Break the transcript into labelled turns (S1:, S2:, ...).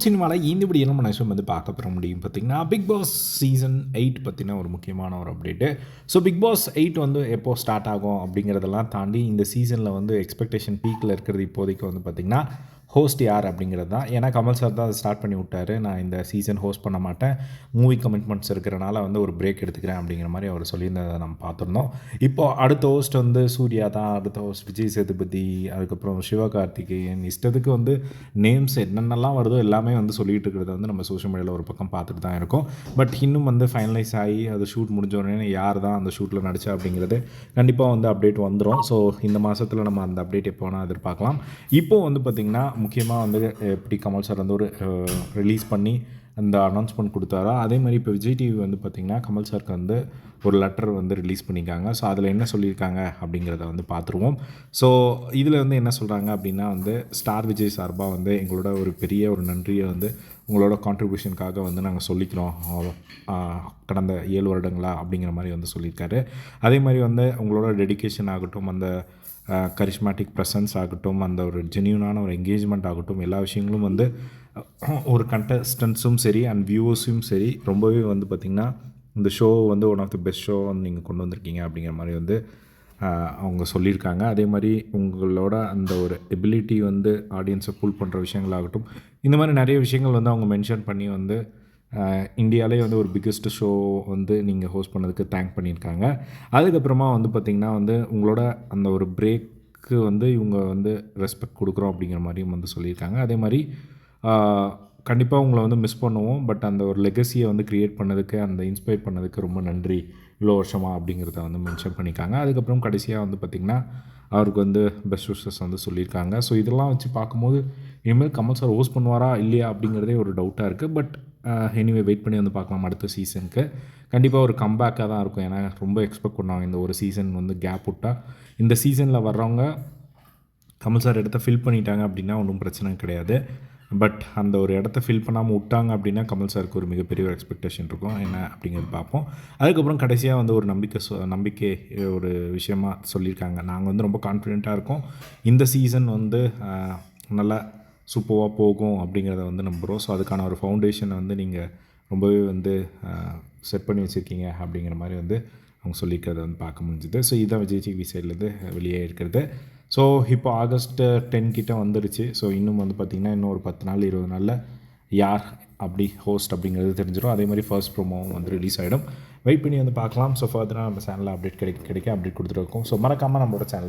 S1: சினிமாவில் இந்தபடி என்ன மனுஷன் வந்து பார்க்க பெற முடியும் பார்த்திங்கன்னா பிக் பாஸ் சீசன் 8 பற்றின ஒரு முக்கியமான ஒரு அப்டேட்டு. ஸோ பிக் பாஸ் 8 வந்து எப்போது ஸ்டார்ட் ஆகும் அப்படிங்கிறதெல்லாம் தாண்டி இந்த சீசனில் வந்து எக்ஸ்பெக்டேஷன் பீக்கில் இருக்கிறது இப்போதைக்கு வந்து பார்த்திங்கன்னா ஹோஸ்ட் யார் அப்படிங்கிறது தான். ஏன்னா கமல் சார் தான் அதை ஸ்டார்ட் பண்ணி விட்டார். நான் இந்த சீசன் ஹோஸ்ட் பண்ண மாட்டேன், மூவி கமிட்மெண்ட்ஸ் இருக்கிறனால வந்து ஒரு பிரேக் எடுத்துக்கிறேன் அப்படிங்கிற மாதிரி அவர் சொல்லியிருந்ததை நம்ம பார்த்துருந்தோம். இப்போது அடுத்த ஹோஸ்ட் வந்து சூர்யா தான், அடுத்த ஹோஸ்ட் விஜய் சேதுபதி, அதுக்கப்புறம் சிவகார்த்திகேயன், இஷ்டத்துக்கு வந்து நேம்ஸ் என்னென்னலாம் வருதோ எல்லாமே வந்து சொல்லிகிட்டு இருக்கிறத வந்து நம்ம சோஷியல் மீடியாவில் ஒரு பக்கம் பார்த்துட்டு தான் இருக்கோம். பட் இன்னும் வந்து ஃபைனலைஸ் ஆகி அது ஷூட் முடிஞ்சோடனே யார் தான் அந்த ஷூட்டில் நடித்தா அப்படிங்கிறது கண்டிப்பாக வந்து அப்டேட் வந்துடும். ஸோ இந்த மாதத்தில் நம்ம அந்த அப்டேட் எப்போ வேணால் எதிர்பார்க்கலாம். இப்போது வந்து பார்த்திங்கன்னா முக்கியமாக வந்து எப்படி கமல் சார் வந்து ஒரு ரிலீஸ் பண்ணி அந்த அனௌன்ஸ்மெண்ட் கொடுத்தாரோ அதே மாதிரி இப்போ விஜய் டிவி வந்து பார்த்திங்கன்னா கமல் சாருக்கு வந்து ஒரு லெட்டர் வந்து ரிலீஸ் பண்ணியிருக்காங்க. ஸோ அதில் என்ன சொல்லியிருக்காங்க அப்படிங்கிறத வந்து பார்த்துருவோம். ஸோ இதில் வந்து என்ன சொல்கிறாங்க அப்படின்னா வந்து ஸ்டார் விஜய் சார்பாக வந்து எங்களோட ஒரு பெரிய ஒரு நன்றியை வந்து உங்களோட கான்ட்ரிபியூஷனுக்காக வந்து நாங்கள் சொல்லிக்கிறோம் கடந்த 7 வருடங்களா அப்படிங்கிற மாதிரி வந்து சொல்லியிருக்காரு. அதே மாதிரி வந்து உங்களோட டெடிக்கேஷன் ஆகட்டும், அந்த கரிஷ்மேட்டிக் ப்ரெசன்ஸ் ஆகட்டும், அந்த ஒரு ஜென்யூனான ஒரு என்கேஜ்மெண்ட் ஆகட்டும், எல்லா விஷயங்களும் வந்து ஒரு கண்டஸ்டன்ஸும் சரி அண்ட் வியூவர்ஸும் சரி ரொம்பவே வந்து பார்த்திங்கன்னா இந்த ஷோ வந்து one of the best show வந்து நீங்கள் கொண்டு வந்திருக்கீங்க அப்படிங்கிற மாதிரி வந்து அவங்க சொல்லியிருக்காங்க. அதே மாதிரி உங்களோட அந்த ஒரு எபிலிட்டி வந்து ஆடியன்ஸை புல் பண்ணுற விஷயங்களாகட்டும், இந்த மாதிரி நிறைய விஷயங்கள் வந்து அவங்க மென்ஷன் பண்ணி வந்து இந்தியாவிலே வந்து ஒரு பிக்கெஸ்ட் ஷோ வந்து நீங்கள் ஹோஸ்ட் பண்ணதுக்கு தேங்க் பண்ணியிருக்காங்க. அதுக்கப்புறமா வந்து பார்த்திங்கன்னா வந்து உங்களோட அந்த ஒரு பிரேக்கு வந்து இவங்க வந்து ரெஸ்பெக்ட் கொடுக்குறோம் அப்படிங்கிற மாதிரியும் வந்து சொல்லியிருக்காங்க. அதே மாதிரி கண்டிப்பாக உங்களை வந்து மிஸ் பண்ணுவோம், பட் அந்த ஒரு லெகசியை வந்து க்ரியேட் பண்ணதுக்கு, அந்த இன்ஸ்பயர் பண்ணதுக்கு ரொம்ப நன்றி இவ்வளோ வருஷமாக அப்படிங்கிறத வந்து மென்ஷன் பண்ணியிருக்காங்க. அதுக்கப்புறம் கடைசியாக வந்து பார்த்திங்கன்னா அவருக்கு வந்து பெஸ்ட் விஷஸ் வந்து சொல்லியிருக்காங்க. ஸோ இதெல்லாம் வச்சு பார்க்கும்போது இனிமேல் கமல் சார் ஹோஸ்ட் பண்ணுவாரா இல்லையா அப்படிங்கிறதே ஒரு டவுட்டாக இருக்குது. பட் எனிவே வெயிட் பண்ணி வந்து பார்க்கலாம். அடுத்த சீசனுக்கு கண்டிப்பாக ஒரு கம்பேக்காக தான் இருக்கும். ஏன்னா ரொம்ப எக்ஸ்பெக்ட் பண்ணுவாங்க இந்த ஒரு சீசன் வந்து கேப் விட்டால். இந்த சீசனில் வர்றவங்க கமல் சார் இடத்த ஃபில் பண்ணிட்டாங்க அப்படின்னா ஒன்றும் பிரச்சனை கிடையாது. பட் அந்த ஒரு இடத்த ஃபில் பண்ணாமல் விட்டாங்க அப்படின்னா கமல் சாருக்கு ஒரு மிகப்பெரிய ஒரு எக்ஸ்பெக்டேஷன் இருக்கும். என்ன அப்படிங்கிறது பார்ப்போம். அதுக்கப்புறம் கடைசியாக வந்து ஒரு நம்பிக்கை ஒரு விஷயமா சொல்லியிருக்காங்க. நாங்கள் வந்து ரொம்ப கான்ஃபிடெண்ட்டாக இருக்கோம், இந்த சீசன் வந்து நல்லா சூப்பராக போகும் அப்படிங்கிறத வந்து நம்புகிறோம். ஸோ அதுக்கான ஒரு ஃபவுண்டேஷனை வந்து நீங்கள் ரொம்பவே வந்து செட் பண்ணி வச்சுருக்கீங்க அப்படிங்கிற மாதிரி வந்து அவங்க சொல்லியிருக்கிறத வந்து பார்க்க முடிஞ்சுது. ஸோ இதுதான் விஜய் டிவி சைட்லேருந்து வெளியே இருக்கிறது. ஸோ இப்போ ஆகஸ்ட் 10 கிட்ட வந்துருச்சு. ஸோ இன்னும் வந்து பார்த்திங்கன்னா இன்னும் ஒரு 10 நாள் 20 நாளில் யார் அப்படி ஹோஸ்ட் அப்படிங்கிறது தெரிஞ்சிடும். அதே மாதிரி ஃபர்ஸ்ட் ப்ரோமோவும் வந்து ரிலீஸ் ஆகிடும். வெயிட் பண்ணி வந்து பார்க்கலாம். ஸோ ஃபர்தராக நம்ம சேனலில் அப்டேட் கிடைக்க அப்டேட் கொடுத்துட்டு இருக்கோம். ஸோ மறக்காமல் நம்மளோட சேனலை